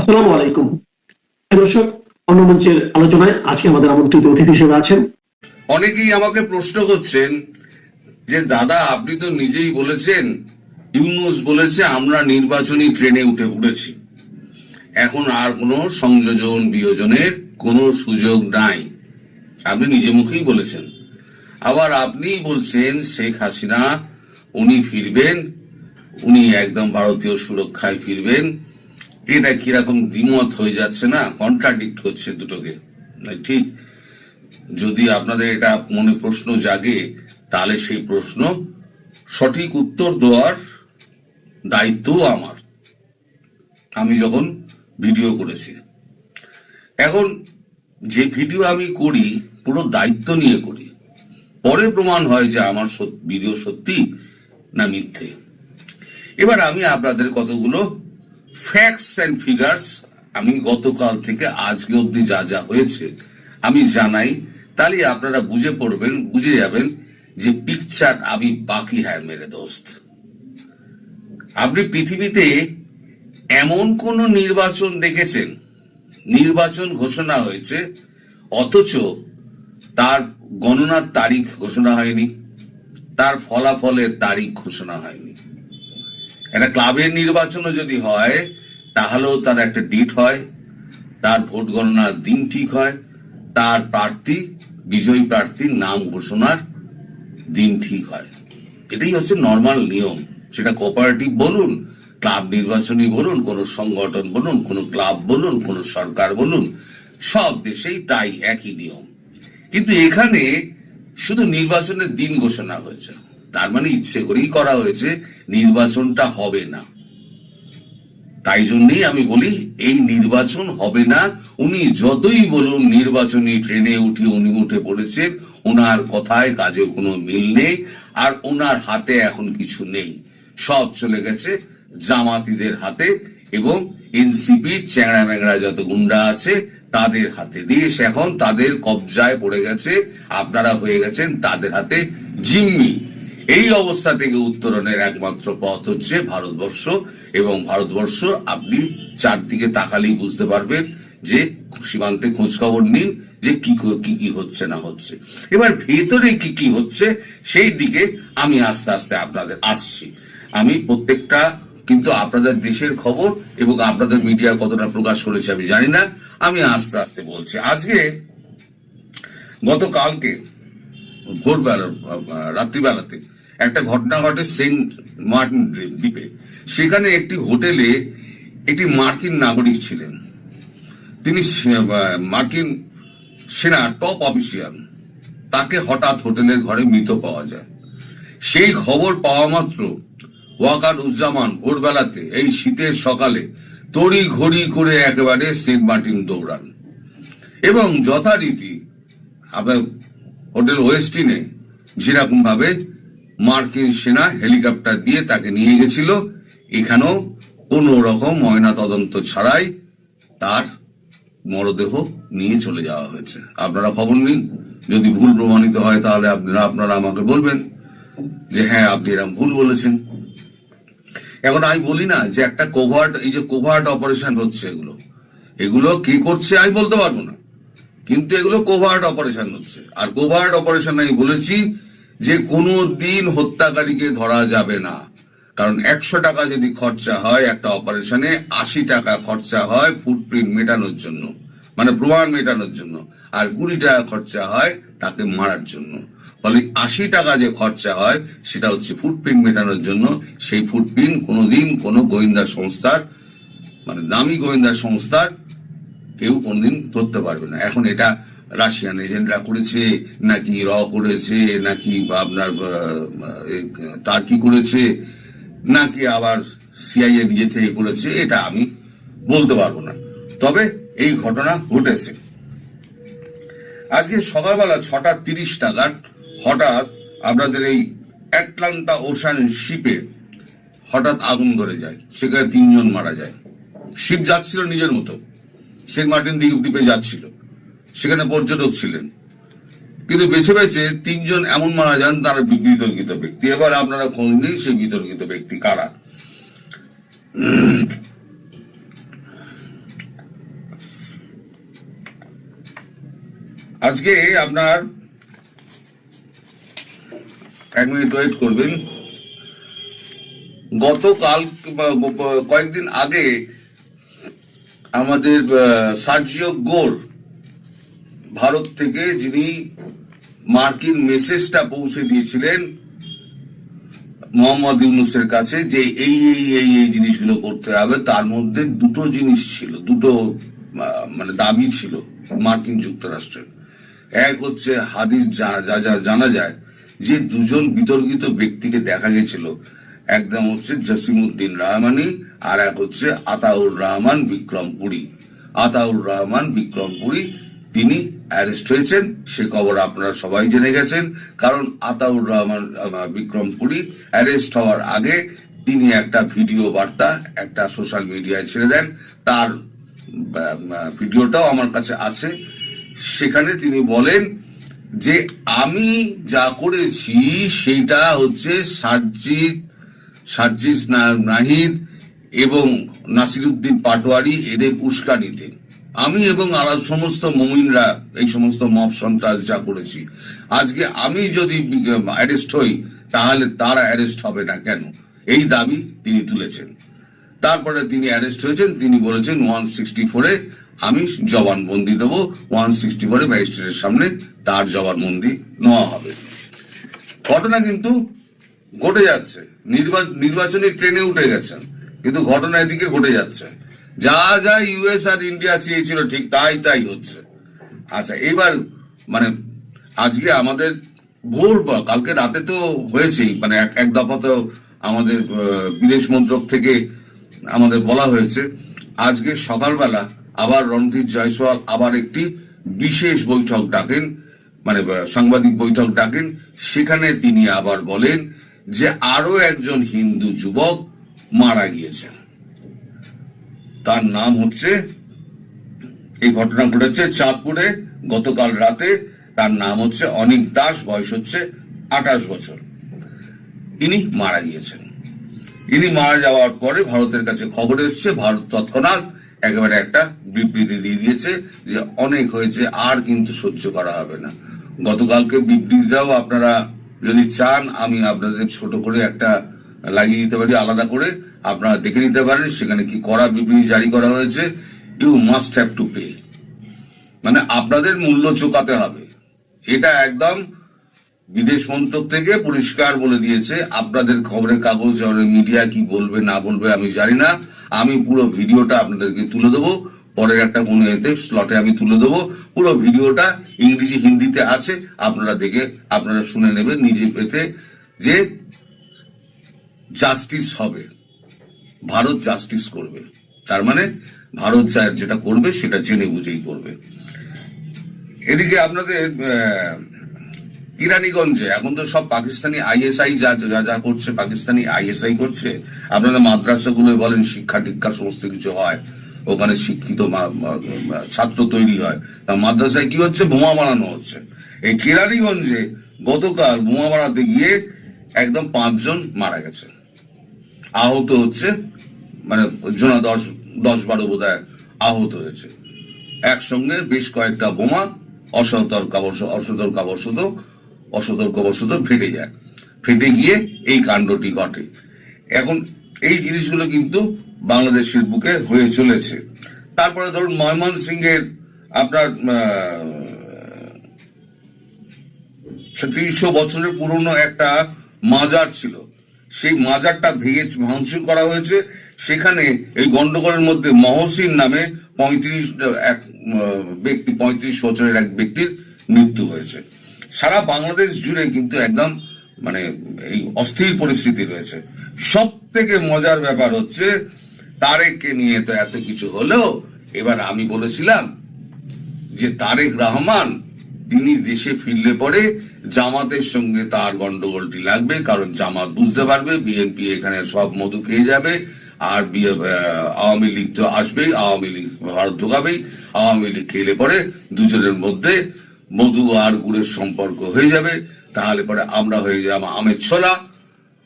আসসালামু আলাইকুম দর্শক। অন্য মঞ্চের আলোচনায় আজকে আমাদের আমন্ত্রিত অতিথি হিসেবে আছেন। অনেকেই আমাকে প্রশ্ন করছেন যে দাদা আপনি তো নিজেই বলেছেন, ইউনূস বলেছে আমরা নির্বাচনী ট্রেনে উঠেছি, এখন আর কোনো সংযোজন বিয়োজনের কোনো সুযোগ নাই। আপনি নিজে মুখেই বলেছেন। আবার আপনি বলছেন শেখ হাসিনা উনি ফিরবেন, উনি একদম ভারতীয় সুরক্ষায় ফিরবেন। এটা কিরকম দ্বিমত হয়ে যাচ্ছে না, কন্ট্রাডিক্ট হচ্ছে দুটোকে। ঠিক, যদি আপনাদের এটা মনে প্রশ্ন জাগে তাহলে সেই প্রশ্ন সঠিক উত্তর দেওয়ার দায়িত্ব আমার। আমি যখন ভিডিও করেছি, এখন যে ভিডিও আমি করি পুরো দায়িত্ব নিয়ে করি, পরে প্রমাণ হয় যে আমার ভিডিও সত্যি না মিথ্যে। এবার আমি আপনাদের কতগুলো ফ্যাক্টস এন্ড ফিগার্স আমি গতকাল থেকে আজকে অব্দি যা যা হয়েছে আমি জানাই, তাহলে আপনারা বুঝে যাবেন যে পিকচার আমি বাকি হ্যাঁ মেরে দোস্ত। আপনি পৃথিবীতে এমন কোন নির্বাচন দেখেছেন, নির্বাচন ঘোষণা হয়েছে অথচ তার গণনার তারিখ ঘোষণা হয়নি, তার ফলাফলের তারিখ ঘোষণা হয়নি? একটা ক্লাবের নির্বাচনও যদি হয় তাহলেও তার একটা ডেট হয়, তার ভোট গণনার দিন ঠিক হয়, তার বিজয়ী প্রার্থীর নাম ঘোষণার দিন ঠিক হয়। এটাই হচ্ছে নর্মাল নিয়ম। সেটা কোঅপারেটিভ বলুন, ক্লাব নির্বাচনী বলুন, কোন সংগঠন বলুন, কোন ক্লাব বলুন, কোন সরকার বলুন, সব দেশেই তাই একই নিয়ম। কিন্তু এখানে শুধু নির্বাচনের দিন ঘোষণা হয়েছে, তার মানে ইচ্ছে করেই করা হয়েছে নির্বাচনটা হবে না। তাই জন্যই আমি বলি এই নির্বাচন হবে না। উনি যতই বলুন নির্বাচনী ট্রেনে উনি উঠে পড়েছেন, ওনার কথায় কাজের কোনো মিল নেই। আর ওনার হাতে এখন কিছু নেই, সব চলে গেছে জামাতিদের হাতে এবং এনসিপির চ্যাংড়া ম্যাংড়া যত গুন্ডা আছে তাদের হাতে। দেশ এখন তাদের কবজায় পড়ে গেছে, আপনারা হয়ে গেছেন তাদের হাতে জিম্মি। এই অবস্থা থেকে উত্তরণের একমাত্র পথ হচ্ছে ভারতবর্ষ, এবং ভারতবর্ষ আপনি চারদিকে তাকালেই বুঝতে পারবেন যে সীমান্তে খোঁজ খবর নিন যে কি কি হচ্ছে না হচ্ছে। এবার ভেতরে কি কি হচ্ছে সেই দিকে আমি আস্তে আস্তে আপনাদের আসছি। আমি প্রত্যেকটা কিন্তু আপনাদের দেশের খবর এবং আপনাদের মিডিয়ার কতটা প্রকাশ করেছে আমি জানি না, আমি আস্তে আস্তে বলছি। আজকে গতকালকে ভোরবেলা রাত্রিবেলাতে একটা ঘটনা ঘটে সেন্ট মার্টিন দ্বীপে। সেখানে একটি হোটেলে একটি মার্কিন নাগরিক ছিলেন, তিনি মার্কিন সেনা টপ অফিসিয়াল। তাকে হঠাৎ হোটেলের ঘরে মৃত পাওয়া যায়। সেই খবর পাওয়া মাত্র ওয়াকার উজ্জামান ভোরবেলাতে এই শীতের সকালে তড়ি ঘড়ি করে একেবারে সেন্ট মার্টিন দৌড়ান এবং যথারীতি আপনার হোটেল ওয়েস্টিনে যেরকম ভাবে মার্কিন সেনা হেলিকপ্টার দিয়ে তাকে নিয়ে গেছিল, এখানেও কোন রকম ময়না তদন্ত ছাড়াই তার মরদেহ নিয়ে চলে যাওয়া হয়েছে। আপনারা খবর নিন, যদি ভুল প্রমাণিত হয় তাহলে আপনারা আমাকে বলবেন যে হ্যাঁ আপনি এরকম ভুল বলেছেন। এখন আমি বলি না যে একটা কোভার্ট অপারেশন হচ্ছে, এগুলো কি করছে আমি বলতে পারবো না, কিন্তু এগুলো কোভার্ট অপারেশন হচ্ছে। আর কোভার্ট অপারেশন আমি বলেছি যে কোনো দিন হত্যাকারীকে ধরা যাবে না, কারণ 100 টাকা যদি খরচা হয় একটা অপারেশনে, 80 টাকা খরচা হয় ফুটপ্রিন্ট মেটানোর জন্য, মানে প্রমাণ মেটানোর জন্য, আর 20 টাকা খরচা হয় তাকে মারার জন্য। ফলে 80 টাকা যে খরচা হয় সেটা হচ্ছে ফুটপ্রিন্ট মেটানোর জন্য। সেই ফুটপ্রিন্ট কোনোদিন কোনো গোয়েন্দা সংস্থার, মানে দামি গোয়েন্দা সংস্থার কেউ কোনদিন ধরতে পারবে না। এখন এটা রাশিয়ান এজেন্টরা করেছে নাকি করেছে নাকি আপনার টার্কি করেছে নাকি আবার সিআইএ নিজে থেকে করেছে এটা আমি বলতে পারবো না। তবে এই ঘটনা ঘটেছে। আজকে সকালবেলা 6:30 নাগাদ হঠাৎ আপনাদের এই অ্যাটলান্টা ওশান শিপে হঠাৎ আগুন ধরে যায়, সেখানে 3 জন মারা যায়। শিপ যাচ্ছিল নিজের মতো, সেন্ট মার্টিন দ্বীপে যাচ্ছিল, সেখানে পর্যটক ছিলেন, কিন্তু বেছে বেছে 3 জন এমন মারা যান তারা বিতর্কিত ব্যক্তি। এবার আপনারা খোঁজ নিন সেই বিতর্কিত ব্যক্তি কারা। আজকে আপনার 1 মিনিট ওয়েট করবেন। গতকাল কয়েকদিন আগে আমাদের সার্জিও গোর ভারত থেকে, যিনি মার্কিন মেসেজটা পৌঁছে দিয়েছিলেন মোহাম্মদ ইউনূসের কাছে যে এই এই এই এই জিনিসগুলো করতে হবে, তার মধ্যে দুটো জিনিস ছিল, দুটো মানে দাবি ছিল মার্কিন যুক্তরাষ্ট্রের। এক হচ্ছে হাদির জানা যায় যে দুজন বিতর্কিত ব্যক্তিকে দেখা গেছিল, একদম হচ্ছে জসিমউদ্দিন রহমানি আর এক হচ্ছে আতাউর রহমান বিক্রমপুরী। আতাউর রহমান বিক্রমপুরী তিনি অ্যারেস্ট হয়েছেন, সে খবর আপনারা সবাই জেনে গেছেন। কারণ আতাউর রহমান বিক্রমপুরী অ্যারেস্ট হওয়ার আগে তিনি একটা ভিডিও বার্তা একটা সোশ্যাল মিডিয়ায় ছেড়ে দেন, তার ভিডিওটাও আমার কাছে আছে। সেখানে তিনি বলেন যে আমি যা করেছি সেটা হচ্ছে সার্জিস নাহিদ এবং নাসিরুদ্দিন পাটোয়ারি এদের উস্কানিতে আমি এবং আরব সমস্ত মুমিনরা এই সমস্ত মব সন্ত্রাস যা করেছি। আজকে আমি যদি অ্যারেস্ট হই তাহলে তারা অ্যারেস্ট হবে না কেন, এই দাবি তিনি তুলেছেন। তারপরে তিনি অ্যারেস্ট হয়েছেন, তিনি বলেছেন 164-এ আমি জবানবন্দি দেবো, 164-এ ম্যাজিস্ট্রেটের সামনে তার জবানবন্দি নেওয়া হবে। ঘটনা কিন্তু ঘটে যাচ্ছে, নির্বাচনী ট্রেনে উঠে গেছেন, কিন্তু ঘটনা এদিকে ঘটে যাচ্ছে। যা যা ইউএস আর ইন্ডিয়া চেয়েছিল ঠিক তাই তাই হচ্ছে। আচ্ছা, এবার মানে আজকে আমাদের ভোর বা কালকে রাতে তো হয়েছেই, মানে এক দফা তো আমাদের বিদেশ মন্ত্রক থেকে আমাদের বলা হয়েছে আজকে সকালবেলা আবার রণধীর জয়সওয়াল আবার একটি বিশেষ বৈঠক ডাকেন, মানে সাংবাদিক বৈঠক ডাকেন। সেখানে তিনি আবার বলেন যে আরো একজন হিন্দু যুবক মারা গিয়েছেন, তার নাম হচ্ছে, এই ঘটনা ঘটেছে চাঁদপুরে গতকাল রাতে, তার নাম হচ্ছে অনিক দাস, বয়স হচ্ছে 28 বছর। ইনি মারা গিয়েছেন। ইনি মারা যাওয়ার পরে ভারতের কাছে খবর এসছে, ভারত তৎক্ষণাৎ একেবারে একটা বিবৃতি দিয়ে দিয়েছে যে অনেক হয়েছে, আর কিন্তু সহ্য করা হবে না। গতকালকে বিবৃতিটাও আপনারা যদি চান আমি আপনাদের ছোট করে একটা লাগিয়ে দিতে পারি, আলাদা করে আপনারা দেখে নিতে পারেন। সেখানে কি কড়া বিবৃতি জারি করা হয়েছে, you must have to pay, মানে আপনাদের মূল্য চোকাতে হবে। এটা একদম বিদেশ মন্ত্রক থেকে পরিষ্কার বলে দিয়েছে। আপনাদের খবরের কাগজ মিডিয়া কি বলবে না বলবে আমি জানি না, আমি পুরো ভিডিওটা আপনাদেরকে তুলে দেবো পরের একটা কোনো এতে স্লটে আমি তুলে দেবো। পুরো ভিডিওটা ইংরেজি হিন্দিতে আছে, আপনারা দেখে আপনারা শুনে নেবেন নিজে পেতে যে জাস্টিস হবে, ভারত জাস্টিস করবে। তার মানে ভারত যেটা করবে সেটা জেনে বুঝেই করবে। এদিকে আপনাদের কিরানীগঞ্জে এখন তো সব পাকিস্তানি আইএসআই যা যা করছে, পাকিস্তানি আইএসআই করছে। আপনাদের মাদ্রাসাগুলো বলেন শিক্ষা টিক্ষা সমস্ত কিছু হয়, ওখানে শিক্ষিত ছাত্র তৈরি হয়। তা মাদ্রাসায় কি হচ্ছে, বোমা বানানো হচ্ছে। এই কিরানীগঞ্জে গতকাল বোমা বানাতে গিয়ে একদম 5 জন মারা গেছে, আহত হচ্ছে, মানে জনা 10-12 বোধহয় আহত হয়েছে। একসঙ্গে বেশ কয়েকটা বোমা অসতর্কবশত ফেটে যায়, ফেটে গিয়ে এই কাণ্ডটি ঘটে। এখন এই জিনিসগুলো কিন্তু বাংলাদেশের বুকে হয়ে চলেছে। তারপরে ধরুন ময়মনসিংহের আপনার 300 বছরের পুরনো একটা মাজার ছিল, সেই মাজারটা ভেঙে ভাঙচুর করা হয়েছে। সেখানে এই গন্ডগোলের মধ্যে মহসিন নামে 35 বছরের এক ব্যক্তির মৃত্যু হয়েছে। সারা বাংলাদেশ জুড়ে কিন্তু একদম মানে এই অস্থির পরিস্থিতি রয়েছে। সব থেকে মজার ব্যাপার হচ্ছে তারেককে নিয়ে তো এত কিছু হলো, এবার আমি বলেছিলাম যে তারেক রহমান তিনি দেশে ফিরলে পরে জামাতের সঙ্গে তার গন্ডগোলটি লাগবে, কারণ জামাত বুঝতে পারবে বিএনপি এখানে সব মধু খেয়ে যাবে, আর আওয়ামী লীগ তো আসবেই, আওয়ামী লীগ ভারত ঢোকাবেই। আওয়ামী লীগ খেলে পরে দুজনের মধ্যে মধু আর গুড়ের সম্পর্ক হয়ে যাবে, তাহলে পরে আমরা হয়ে যাবো আমের ছোলা।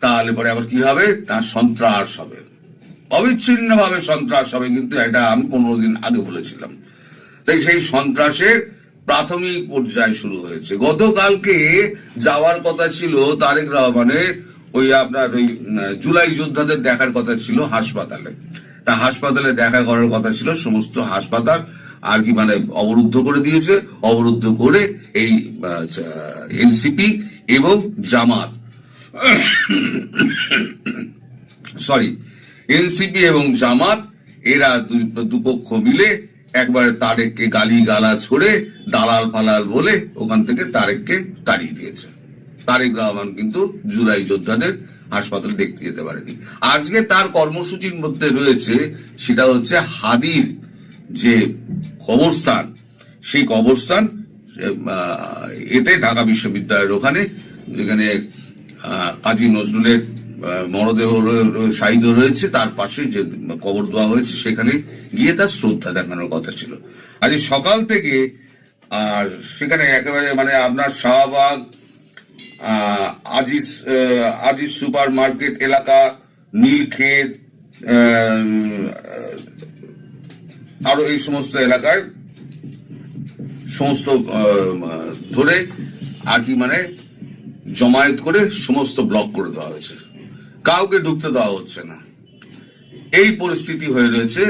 তাহলে পরে আবার কি হবে না, সন্ত্রাস হবে, অবিচ্ছিন্ন ভাবে সন্ত্রাস হবে। কিন্তু এটা আমি 15 দিন আগে বলেছিলাম। তাই সেই সন্ত্রাসের প্রাথমিক পর্যায়ে শুরু হয়েছে। গতকালকে যাওয়ার কথা ছিল তারেক রহমানের ওই আপনার ওই জুলাই যোদ্ধাদের দেখার কথা ছিল হাসপাতালে। তা হাসপাতালে দেখা করার কথা ছিল, সমস্ত হাসপাতাল আর কি মানে অবরুদ্ধ করে দিয়েছে। অবরুদ্ধ করে এই এনসিপি এবং জামাত এনসিপি এবং জামাত এরা দুপক্ষ মিলে একবারে তারেককে গালি গালাজ করে দালাল ফালাল বলে ওখান থেকে তারেককে তাড়িয়ে দিয়েছে। তারেক রহমান কিন্তু জুলাই যোদ্ধাদের হাসপাতাল দেখতে যেতে পারেনি। আজকে তার কর্মসূচির মধ্যে রয়েছে সেটা হচ্ছে হাদির যে কবরস্থান, সেই কবরস্থান এতে ঢাকা বিশ্ববিদ্যালয়ের ওখানে, যেখানে কাজী নজরুলের মরদেহ শাহিদ রয়েছে, তার পাশে যে কবর দেওয়া হয়েছে সেখানে গিয়ে তার শ্রদ্ধা দেখানোর কথা ছিল। আজ সকাল থেকে আর সেখানে একেবারে মানে আপনার শাহবাগ, আজিজ সুপার মার্কেট এলাকা, নীলক্ষেত, আরো এই সমস্ত এলাকায় সমস্ত ধরে আর কি মানে জমায়েত করে সমস্ত ব্লক করে দেওয়া হয়েছে, কাউকে ঢুকতে দেওয়া হচ্ছে না। এই পরিস্থিতি হয়ে রয়েছে।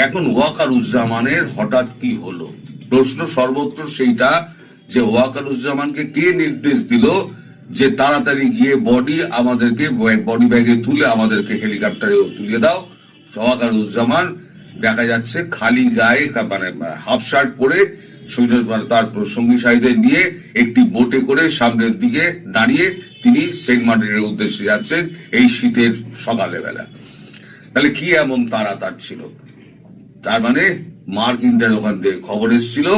এখন ওয়াকারুজ্জামানের হঠাৎ কি হলো প্রশ্ন সর্বত্র সেইটা, যে ওয়াকারুজ্জামানকে কে নির্দেশ দিল যে তাড়াতাড়ি গিয়ে আমাদেরকে বডি ব্যাগে তুলে আমাদেরকে হেলিকপ্টারে তুলে দাও। ওয়াকারুজ্জামান দেখা যাচ্ছে খালি গায়ে মানে হাফ শার্ট পরে তার সঙ্গী সাথীদের নিয়ে একটি বোটে করে সামনের দিকে দাঁড়িয়ে তিনি সেন্ট মার্টিনের উদ্দেশ্যে যাচ্ছেন এই শীতের সকালে বেলা। তাহলে কি এমন তাড়াতাড় ছিল? তার মানে মার্কিনদের ওখান থেকে খবর এসেছিল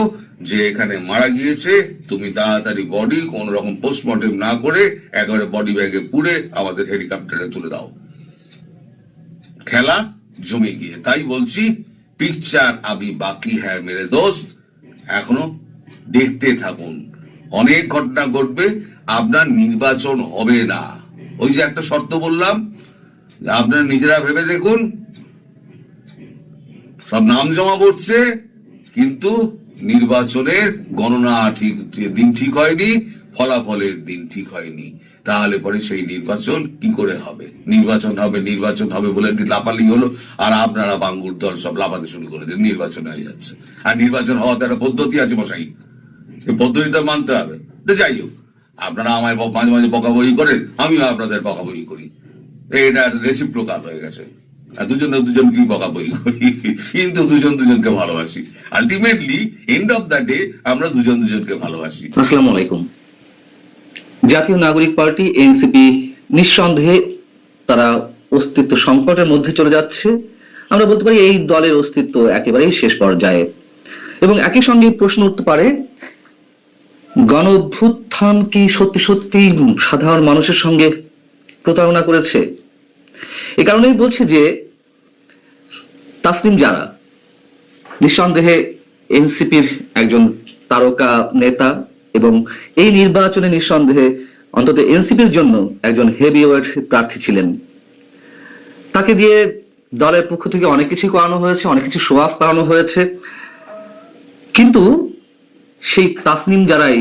যে এখানে মারা গিয়েছে, তুমি তাড়াতাড়ি বডি কোন রকম পোস্টমর্টম না করে একেবারে বডি ব্যাগে পুরে আমাদের হেলিকপ্টারে তুলে দাও। খেলা জমে গিয়ে, তাই বলছি পিকচার আবি বাকি হ্যায় মেরে দোস্ত, এখনো দেখতে থাকুন। অনেক ঘটনা ঘটবে, আপনার নির্বাচন হবে না। ওই যে একটা শর্ত বললাম, আপনারা নিজেরা ভেবে দেখুন, সব নাম জমা পড়ছে কিন্তু নির্বাচনের গণনা দিন ঠিক হয়নি, ফলাফলের দিন ঠিক হয়নি। তাহলে পরে সেই নির্বাচন কি করে হবে? নির্বাচন হবে বলে লাপালি হলো, আর আপনারা বাঙ্গুর দল সব লাপাতে শুরু করে দেন, নির্বাচন হয়ে যাচ্ছে। আর নির্বাচন হওয়াতে একটা পদ্ধতি আছে মশাই, এই পদ্ধতিটা মানতে হবে। তো যাই হোক, আপনারা আমায় মাঝে মাঝে বকাবকি করেন, আমিও আপনাদের বকাবকি করি, এটা রেসিপ্রোকাল হয়ে গেছে। দুজনকেই বকাবকি করি, কিন্তু দুজনকে ভালোবাসি। Ultimately end of the day আমরা দুজনকে ভালোবাসি। আসসালামু আলাইকুম। জাতীয় নাগরিক পার্টি এনসিপি নিঃসন্দেহে তারা অস্তিত্ব সংকটের মধ্যে চলে যাচ্ছে। আমরা বলতে পারি এই দলের অস্তিত্ব একেবারেই শেষ পর্যায়ে। এবং একই সঙ্গে প্রশ্ন উঠতে পারে, গণ অভ্যুত্থান কি সত্যি সত্যি সাধারণ মানুষের সঙ্গে প্রতারণা করেছে? এ কারণেই বলছে যে তাসনিম জারা নিঃসন্দেহে এনসিপির একজন তারকা নেতা এবং এই নির্বাচনে নিঃসন্দেহে অন্তত এনসিপির জন্য একজন হেভিওয়েট প্রার্থী ছিলেন। তাকে দিয়ে দলের পক্ষ থেকে অনেক কিছু করানো হয়েছে, অনেক কিছু শো অফ করানো হয়েছে, কিন্তু সেই তাসনিম জারাই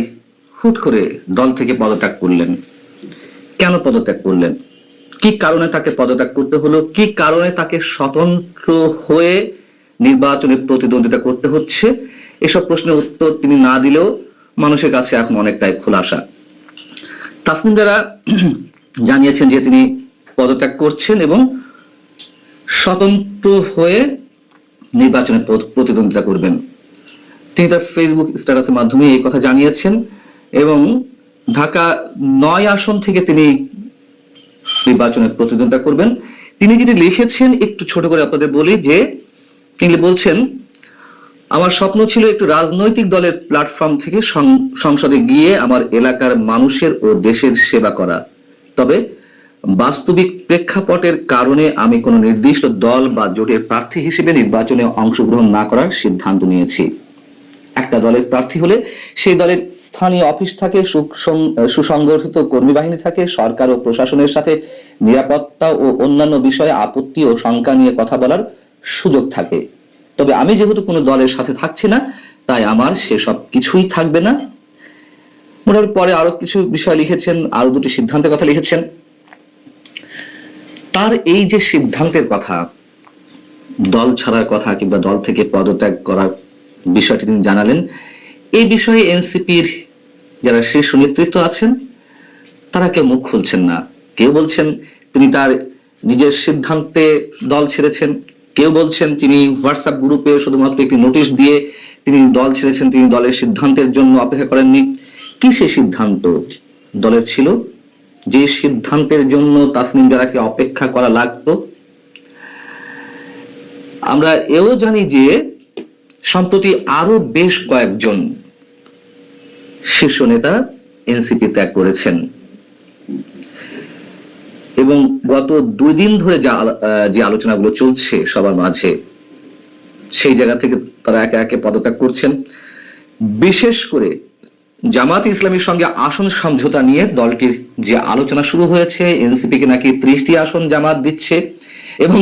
হুট করে দল থেকে পদত্যাগ করলেন। কেন পদত্যাগ করলেন? কি কারণে তাকে পদত্যাগ করতে হলো? কি কারণে তাকে স্বতন্ত্র হয়ে নির্বাচনে প্রতিদ্বন্দ্বিতা করতে হচ্ছে? এসব প্রশ্নের উত্তর তিনি না দিলেও মানুষের কাছে এখন অনেকটাই খোলাসা। তাসনিম জারা জানিয়েছেন যে তিনি পদত্যাগ করছেন এবং স্বতন্ত্র হয়ে নির্বাচনে প্রতিদ্বন্দ্বিতা করবেন। তিনি তার ফেসবুক স্ট্যাটাসের মাধ্যমে এই কথা জানিয়েছেন এবং ঢাকা 9 আসন থেকে তিনি নির্বাচনে প্রতিদ্বন্দ্বিতা করবেন। তিনি যেটি লিখেছেন একটু ছোট করে আপনাদের বলি, যে তিনি বলছেন, আমার স্বপ্ন ছিল একটু রাজনৈতিক দলের প্ল্যাটফর্ম থেকে সংসদে গিয়ে আমার এলাকার মানুষের ও দেশের সেবা করা। তবে বাস্তবিক প্রেক্ষাপটের কারণে আমি কোনো নির্দিষ্ট দল বা জোটের প্রার্থী হিসেবে নির্বাচনে অংশগ্রহণ না করার সিদ্ধান্ত নিয়েছি। একটা দলের প্রার্থী হলে সেই দলের স্থানীয় অফিস থাকে, সুসংগঠিত কর্মী বাহিনী থাকে, সরকার ও প্রশাসনের সাথে নিরাপত্তা ও অন্যান্য বিষয়ে আপত্তি ও শঙ্কা নিয়ে কথা বলার সুযোগ থাকে। তবে আমি যেহেতু কোনো দলের সাথে থাকছি না, তাই আমার সেসব কিছুই থাকবে না। মোটামুটি পরে আরো কিছু বিষয় লিখেছেন, আরো দুটি সিদ্ধান্তের কথা লিখেছেন। তার এই যে সিদ্ধান্তের কথা, দল ছাড়ার কথা কিংবা দল থেকে পদত্যাগ করার বিষয়টি তিনি জানালেন, এই বিষয়ে এনসিপির যারা শীর্ষ নেতৃত্ব আছেন তারা কেউ মুখ খুলছেন না। কেউ বলছেন তিনি তার নিজের সিদ্ধান্তে দল ছেড়েছেন, কেউ বলছেন তিনি হোয়াটসঅ্যাপ গ্রুপে শুধুমাত্র একটি নোটিশ দিয়ে তিনি দল ছেড়েছেন, তিনি দলের সিদ্ধান্তের জন্য অপেক্ষা করেননি। কি সেই সিদ্ধান্ত দলের ছিল যে সিদ্ধান্তের জন্য তাসনিম জারাকে অপেক্ষা করা লাগতো? আমরা এও জানি যে সম্প্রতি আরো বেশ কয়েকজন শীর্ষ নেতা এনসিপি ত্যাগ করেছেন এবং গত 2 দিন ধরে যে আলোচনাগুলো চলছে সবার মাঝে, সেই জায়গা থেকে তারা একে একে পদত্যাগ করছেন। বিশেষ করে জামাত ইসলামীর সঙ্গে আসন সমঝোতা নিয়ে দলটির যে আলোচনা শুরু হয়েছে, এনসিপি কে নাকি 30টি আসন জামাত দিচ্ছে এবং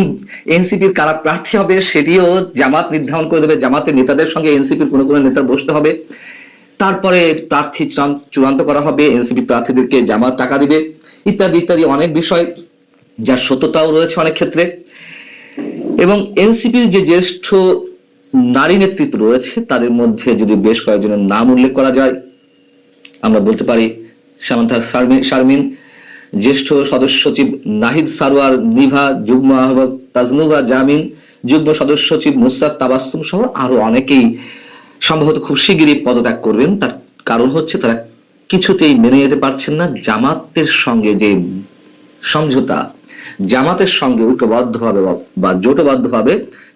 এনসিপির কারা প্রার্থী হবে সেটিও জামাত নির্ধারণ করে দেবে। জামাতের নেতাদের সঙ্গে এনসিপির কোনো কোনো নেতার বসতে হবে, তারপরে প্রার্থী চূড়ান্ত করা হবে, এনসিপি প্রার্থীদেরকে জামাত টাকা দিবে, ইত্যাদি ইত্যাদি অনেক বিষয়, যার সত্যতাও রয়েছে অনেক ক্ষেত্রে। এবং এনসিপির যে জ্যেষ্ঠ নারী নেতৃত্ব রয়েছে তাদের মধ্যে যদি বেশ কয়েকজনের নাম উল্লেখ করা যায়, আমরা বলতে পারি সামান্থা শারমিন, জ্যেষ্ঠ সদস্য সচিব নাহিদ সারোয়ার নিভা, যুগ্ম আহ্বায়ক তাজনুভা জামিন, যুগ্ম সদস্য সচিব নুসরাত তাবাসসুম সহ আরো অনেকেই সম্ভবত খুব শিগগিরই পদত্যাগ করবেন। তার কারণ হচ্ছে তারা কিছুতেই মেনে যেতে পারছেন না জামাতের সঙ্গে যে সমঝোতা, জামাতের সঙ্গে ঐক্যবদ্ধভাবে বা জোটবদ্ধভাবে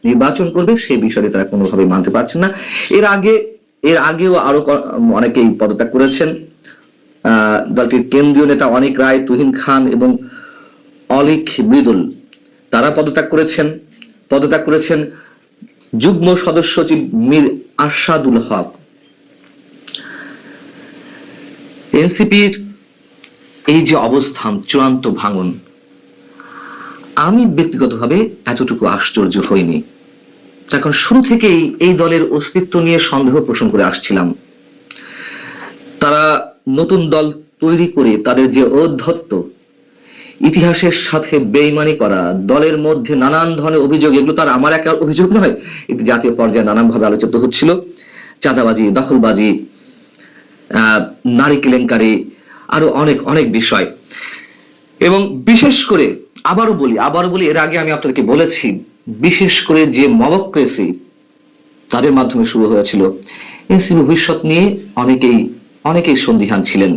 নির্বাচন করবে সেই বিষয়টি তারা কোনোভাবেই মানতে পারছেন না। এর আগেও আরো অনেকেই পদত্যাগ করেছেন। দলটির কেন্দ্রীয় নেতা অনিক রায়, তুহিন খান এবং অলিক মৃদুল, তারা পদত্যাগ করেছেন যুগ্ম সদস্য সচিব মীর আরশাদুল হক। এনসিপির এই যে অবস্থান, চূড়ান্ত ভাঙন, আমি ব্যক্তিগতভাবে এতটুকু আশ্চর্য হইনি। এখন শুরু থেকেই এই দলের অস্তিত্ব নিয়ে সন্দেহ পোষণ করে আসছিলাম। তারা নতুন দল তৈরি করে তাদের যে ঔদ্ধত্য, ইতিহাসের সাথে বেইমানি করা, দলের মধ্যে নানান ধরনের অভিযোগ, এগুলো তার আমার একা অভিযোগ নয়, এটি জাতীয় পর্যায়ে নানানভাবে আলোচিত হচ্ছিল। চাঁদাবাজি, দখলবাজি, নারী কেলেঙ্কারি, আরো অনেক অনেক বিষয়। এবং বিশেষ করে আবারও বলি, এর আগে আমি আপনাদেরকে বলেছি, বিশেষ করে যে মবক্রেসি তাদের মাধ্যমে শুরু হয়েছিল, এনসিপি ভবিষ্যৎ নিয়ে অনেকেই সন্দিহান ছিলেন।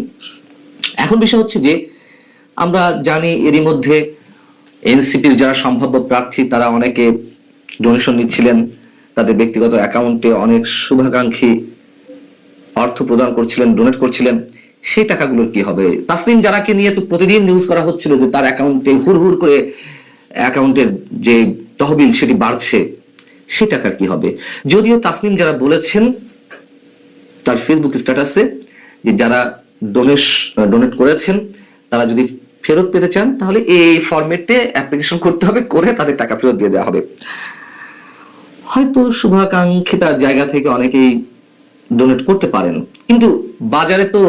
এখন বিষয় হচ্ছে যে আমরা জানি এরই মধ্যে এনসিপির যারা সম্ভাব্য প্রার্থী তারা অনেকে ডোনেশন নিচ্ছিলেন, তাদের ব্যক্তিগত অ্যাকাউন্টে অনেক শুভাকাঙ্ক্ষী অর্থ প্রদান করছিলেন, ডোনেট করছিলেন। সেই টাকাগুলোর কি হবে? তাসনিম জারাকে নিয়ে তো প্রতিদিন নিউজ করা হচ্ছিল যে তার অ্যাকাউন্টে হুড় করে অ্যাকাউন্টের যে তহবিল সেটি বাড়ছে, সেই টাকার কি হবে? যদিও তাসনিম জারা বলেছেন তার ফেসবুক স্ট্যাটাসে যে যারা ডোনেট করেছেন তারা যদি ফেরত পেতে চান তাহলে এই ফরম্যাটে অ্যাপ্লিকেশন করতে হবে, করে তাদের টাকা ফেরত দিয়ে দেওয়া হবে। হয়তো শুভাকাঙ্ক্ষিতার জায়গা থেকে অনেকেই ডোনেট করতে পারেন, কিন্তু বাজারে তো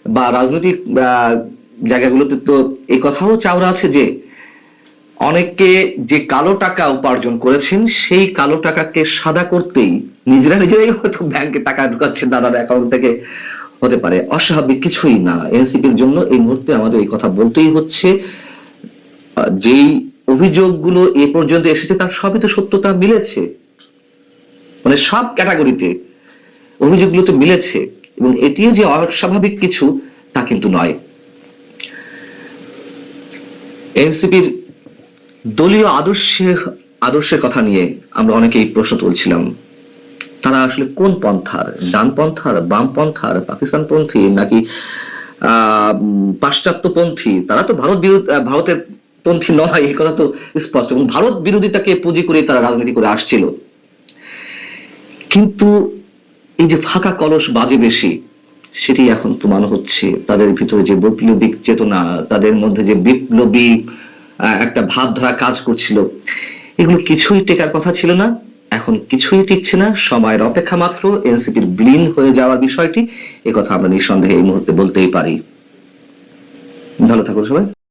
বা রাজনৈতিক জায়গাগুলোতে তো এই কথাও চাওরা আছে যে অনেকে যে কালো টাকা উপার্জন করেছেন সেই কালো টাকাকে সাদা করতেই নিজেরাই হয়তো ব্যাংকে টাকা ঢুকাচ্ছেন তাদের অ্যাকাউন্ট থেকে, হতে পারে। অস্বাভাবিক কিছুই না। এনসিপির জন্য এই মুহূর্তে আমাদের এই কথা বলতেই হচ্ছে, যেই অভিযোগগুলো এ পর্যন্ত এসেছে তার সবই তো সত্যতা মিলেছে, মানে সব ক্যাটাগরিতে অভিযোগগুলো তো মিলেছে, এবং এটিও যে অস্বাভাবিক কিছু তা কিন্তু নয়। এনসিপির দলীয় আদর্শের কথা নিয়ে আমরা অনেকেই প্রশ্ন তুলছিলাম। তারা আসলে কোন পন্থার? ডানপন্থার, বামপন্থার, পাকিস্তানপন্থী নাকি পাশ্চাত্যপন্থী? তারা তো ভারতের পন্থী নয়, এই কথা তো স্পষ্ট, এবং ভারত বিরোধিতাকে পুঁজি করে তারা রাজনীতি করে আসছিল। কিন্তু এই যে ফাঁকা কলস বাজে বেশি, সেটি এখন প্রমাণ হচ্ছে। তাদের ভিতরে যে বৈপ্লবিক চেতনা, তাদের মধ্যে যে বিপ্লবী একটা ভাবধারা কাজ করছিল, এগুলো কিছুই টেকার কথা ছিল না। এখন কিছুই টিকছে না, সময়ের অপেক্ষা মাত্র এনসিপির বিলীন হয়ে যাওয়ার বিষয়টি, কথা আমরা নিঃসন্দেহে এই মুহূর্তে বলতেই পারি। ভালো থাকুন সবাই।